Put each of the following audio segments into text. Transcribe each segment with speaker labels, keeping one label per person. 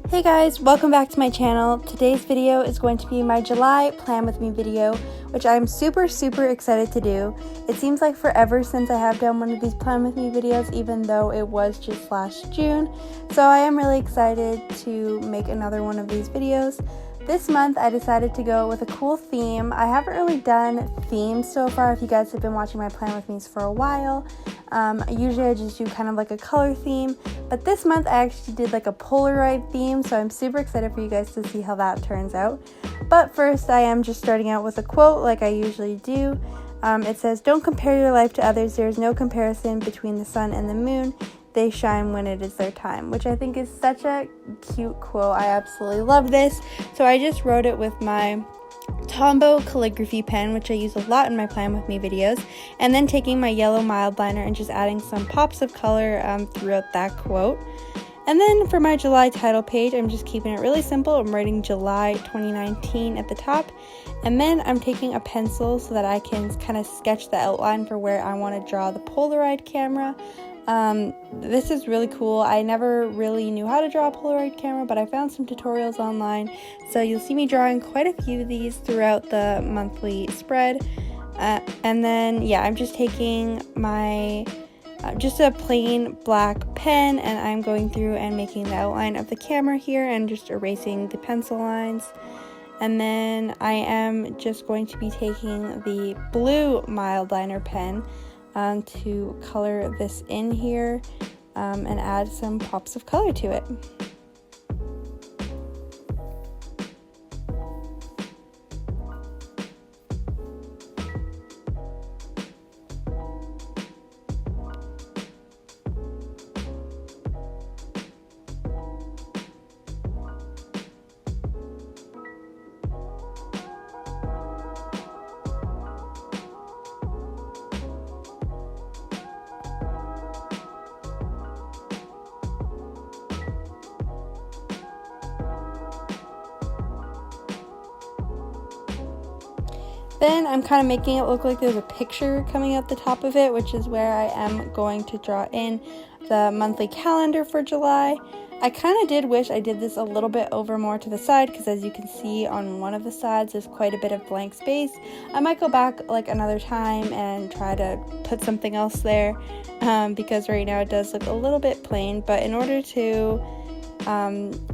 Speaker 1: Hey guys, welcome back to my channel. Today's video is going to be my July plan with me video, which I'm super excited to do. It seems like forever since I have done one of these plan with me videos, even though it was just last June. So I am really excited to make another one of these videos. This month I decided to go with a cool theme. I haven't really done themes so far if you guys have been watching my plan with me's for a while. Usually I just do kind of like a color theme, but this month I actually did like a Polaroid theme, so I'm super excited for you guys to see how that turns out. But first I am just starting out with a quote like I usually do. It says, "Don't compare your life to others. There is no comparison between the sun and the moon. They shine when it is their time," which I think is such a cute quote. I absolutely love this. So I just wrote it with my Tombow calligraphy pen, which I use a lot in my plan with me videos, and then taking my yellow mild liner and just adding some pops of color throughout that quote. And then for my July title page, I'm just keeping it really simple. I'm writing July 2019 at the top, and then I'm taking a pencil so that I can kind of sketch the outline for where I want to draw the Polaroid camera. This is really cool. I never really knew how to draw a Polaroid camera, but I found some tutorials online, so you'll see me drawing quite a few of these throughout the monthly spread. And then yeah, I'm just taking my just a plain black pen, and I'm going through and making the outline of the camera here and just erasing the pencil lines. And then I am just going to be taking the blue mild liner pen to color this in here and add some pops of color to it. Then I'm kind of making it look like there's a picture coming out the top of it, which is where I am going to draw in the monthly calendar for July. I kind of did wish I did this a little bit over more to the side, because as you can see on one of the sides there's quite a bit of blank space. I might go back like another time and try to put something else there because right now it does look a little bit plain, but in order to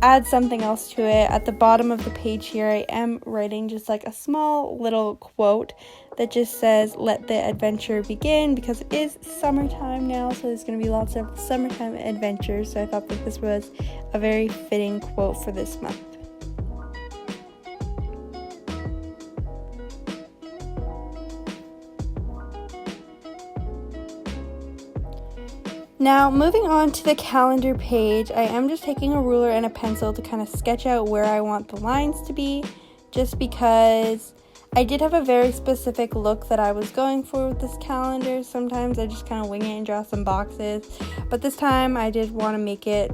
Speaker 1: add something else to it, at the bottom of the page here I am writing just like a small little quote that just says, "Let the adventure begin," because it is summertime now, so there's going to be lots of summertime adventures, so I thought that this was a very fitting quote for this month. Now, moving on to the calendar page, I am just taking a ruler and a pencil to kind of sketch out where I want the lines to be, just because I did have a very specific look that I was going for with this calendar. Sometimes I just kind of wing it and draw some boxes, but this time I did want to make it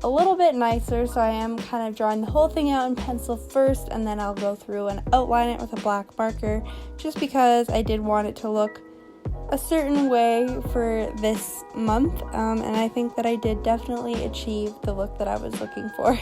Speaker 1: a little bit nicer, so I am kind of drawing the whole thing out in pencil first, and then I'll go through and outline it with a black marker, just because I did want it to look a certain way for this month, and I think that I did definitely achieve the look that I was looking for.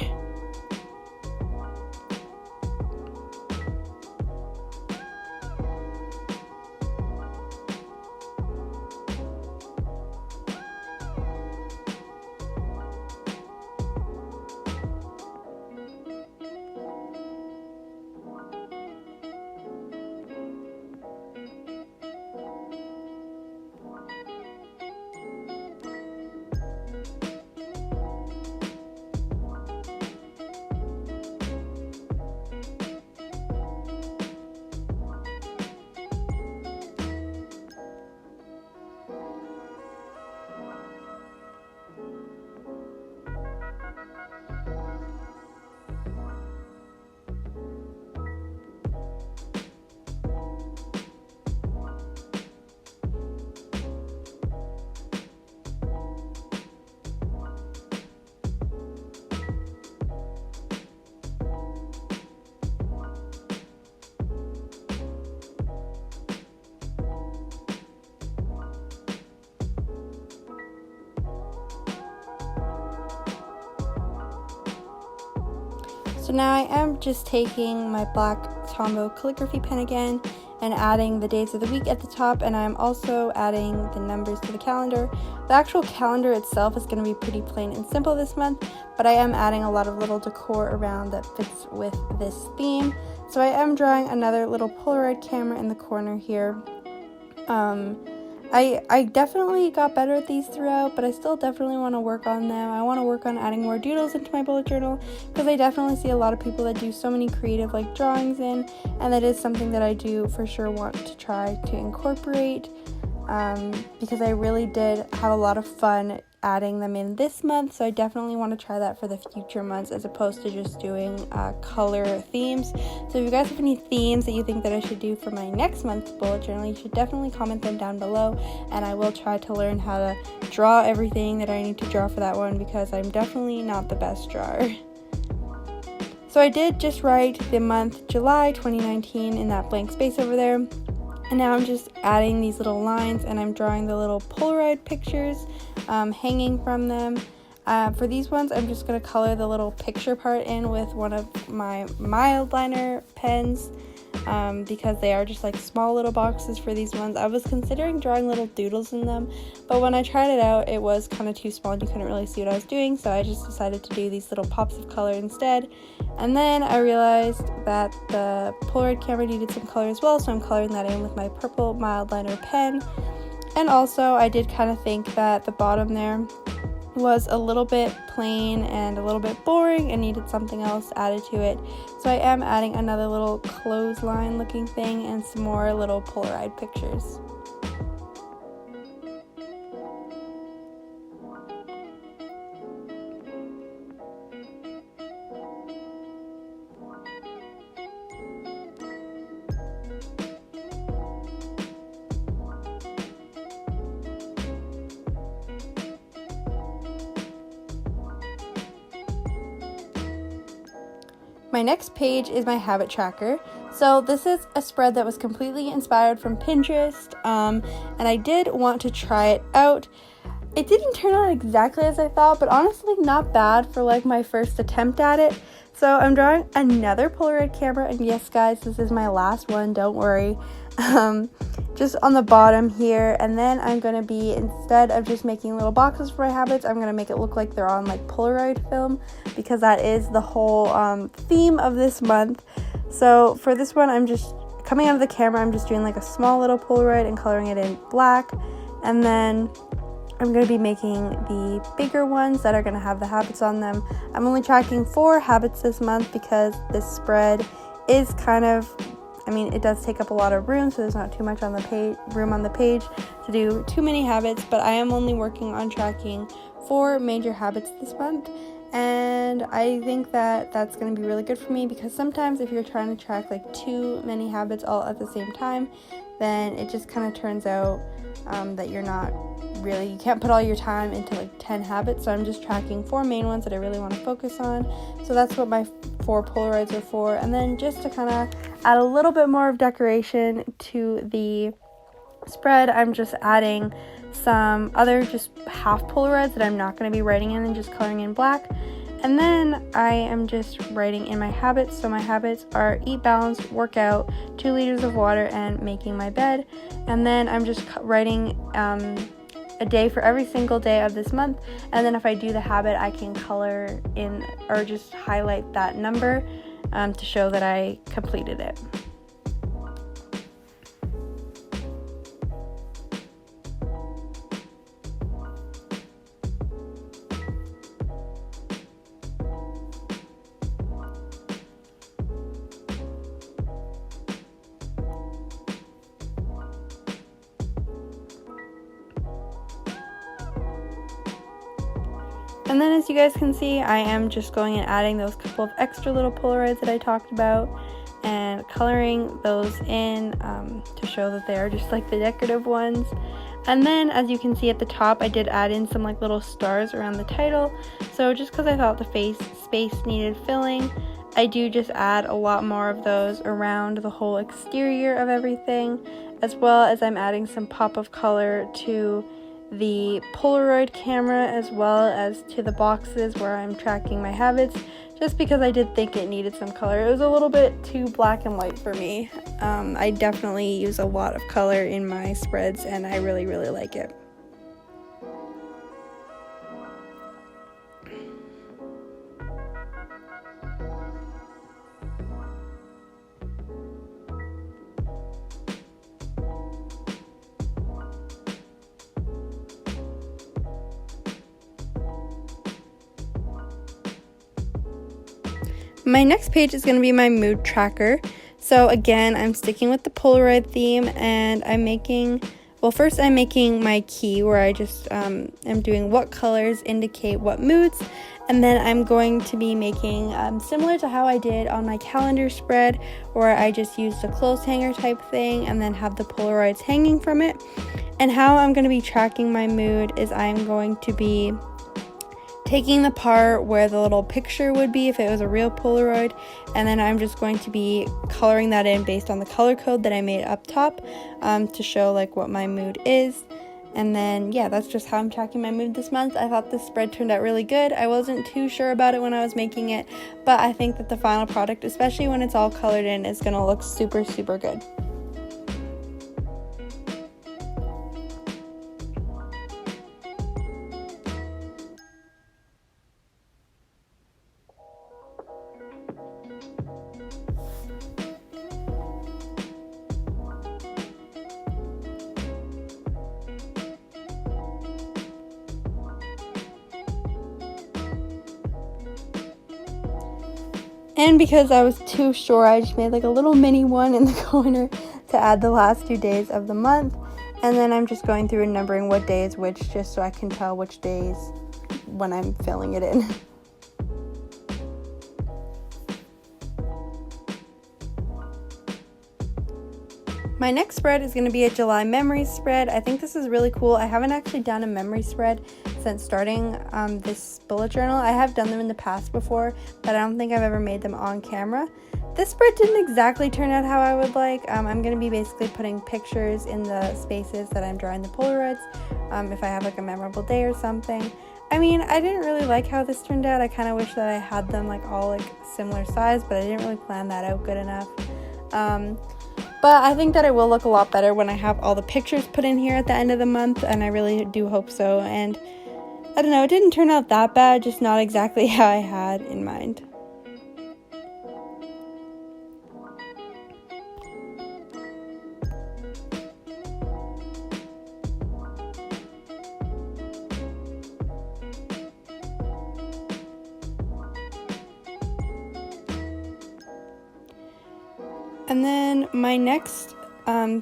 Speaker 1: So now I am just taking my black Tombow calligraphy pen again and adding the days of the week at the top, and I'm also adding the numbers to the calendar. The actual calendar itself is going to be pretty plain and simple this month, but I am adding a lot of little decor around that fits with this theme. So I am drawing another little Polaroid camera in the corner here. I definitely got better at these throughout, but I still definitely want to work on them. I want to work on adding more doodles into my bullet journal, because I definitely see a lot of people that do so many creative drawings in, and that is something that I do for sure want to try to incorporate, because I really did have a lot of fun adding them in this month. So I definitely want to try that for the future months, as opposed to just doing color themes. So if you guys have any themes that you think that I should do for my next month's bullet journal, you should definitely comment them down below, and I will try to learn how to draw everything that I need to draw for that one, because I'm definitely not the best drawer. So I did just write the month July 2019 in that blank space over there. And now I'm just adding these little lines, and I'm drawing the little Polaroid pictures hanging from them. For these ones, I'm just going to color the little picture part in with one of my mild liner pens, because they are just small little boxes for these ones. I was considering drawing little doodles in them, but when I tried it out, it was kind of too small and you couldn't really see what I was doing, so I just decided to do these little pops of color instead. And then I realized that the Polaroid camera needed some color as well, so I'm coloring that in with my purple mild liner pen. And also, I did kind of think that the bottom there was a little bit plain and a little bit boring and needed something else added to it. So I am adding another little clothesline looking thing and some more little Polaroid pictures. My next page is my habit tracker. So this is a spread that was completely inspired from Pinterest, and I did want to try it out. It didn't turn out exactly as I thought, but honestly not bad for my first attempt at it. So I'm drawing another Polaroid camera, and yes guys, this is my last one, don't worry. Just on the bottom here, and then I'm going to be, instead of just making little boxes for my habits, I'm going to make it look like they're on Polaroid film, because that is the whole theme of this month. So for this one, I'm just coming out of the camera, I'm just doing a small little Polaroid and coloring it in black, and then I'm going to be making the bigger ones that are going to have the habits on them. I'm only tracking 4 habits this month, because this spread is it does take up a lot of room, so there's not too much on the room on the page to do too many habits, but I am only working on tracking 4 major habits this month, and I think that that's going to be really good for me, because sometimes if you're trying to track too many habits all at the same time, then it just kind of turns out that you can't put all your time into 10 habits. So I'm just tracking 4 main ones that I really want to focus on. So that's what my 4 Polaroids are for. And then just to kind of add a little bit more of decoration to the spread, I'm just adding some other just half Polaroids that I'm not going to be writing in and just coloring in black. And then I am just writing in my habits. So my habits are eat balanced, work out, 2 liters of water, and making my bed. And then I'm just writing a day for every single day of this month, and then if I do the habit, I can color in or just highlight that number to show that I completed it. And then as you guys can see, I am just going and adding those couple of extra little Polaroids that I talked about and coloring those in to show that they are just the decorative ones. And then as you can see at the top, I did add in some little stars around the title. So just because I thought the space needed filling, I do just add a lot more of those around the whole exterior of everything, as well as I'm adding some pop of color to the Polaroid camera, as well as to the boxes where I'm tracking my habits, just because I did think it needed some color. It was a little bit too black and white for me. I definitely use a lot of color in my spreads, and I really, really like it. My next page is going to be my mood tracker. So again, I'm sticking with the Polaroid theme, and I'm making my key where I just am doing what colors indicate what moods, and then I'm going to be making similar to how I did on my calendar spread, where I just used a clothes hanger type thing and then have the Polaroids hanging from it. And how I'm going to be tracking my mood is I'm going to be taking the part where the little picture would be if it was a real Polaroid, and then I'm just going to be coloring that in based on the color code that I made up top to show like what my mood is. And then yeah, that's just how I'm tracking my mood this month. I thought this spread turned out really good. I wasn't too sure about it when I was making it, but I think that the final product, especially when it's all colored in, is gonna look super, super good. And because I was too sure, I just made like a little mini one in the corner to add the last 2 days of the month. And then I'm just going through and numbering what day is which, just so I can tell which days when I'm filling it in. My next spread is going to be a July memories spread. I think this is really cool. I haven't actually done a memory spread since starting this bullet journal. I have done them in the past before, but I don't think I've ever made them on camera. This spread didn't exactly turn out how I would like. I'm going to be basically putting pictures in the spaces that I'm drawing the Polaroids, if I have like a memorable day or something. I mean, I didn't really like how this turned out. I kind of wish that I had them like all like similar size, but I didn't really plan that out good enough. But I think that it will look a lot better when I have all the pictures put in here at the end of the month, and I really do hope so. And I don't know, it didn't turn out that bad, just not exactly how I had in mind. And then my next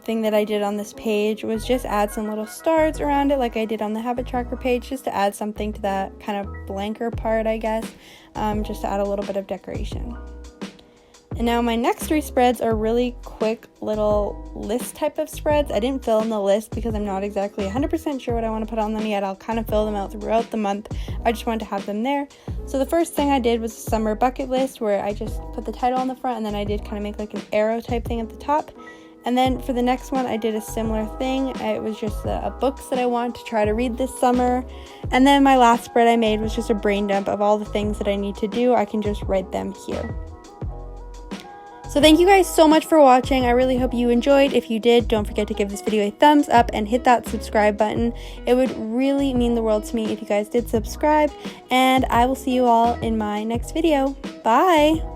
Speaker 1: thing that I did on this page was just add some little stars around it like I did on the habit tracker page, just to add something to that kind of blanker part, I guess, just to add a little bit of decoration. And now my next 3 spreads are really quick little list type of spreads. I didn't fill in the list because I'm not exactly 100% sure what I want to put on them yet. I'll kind of fill them out throughout the month. I just wanted to have them there. So the first thing I did was a summer bucket list, where I just put the title on the front, and then I did kind of make like an arrow type thing at the top. And then for the next one, I did a similar thing. It was just books that I wanted to try to read this summer. And then my last spread I made was just a brain dump of all the things that I need to do. I can just write them here. So thank you guys so much for watching. I really hope you enjoyed. If you did, don't forget to give this video a thumbs up and hit that subscribe button. It would really mean the world to me if you guys did subscribe. And I will see you all in my next video. Bye!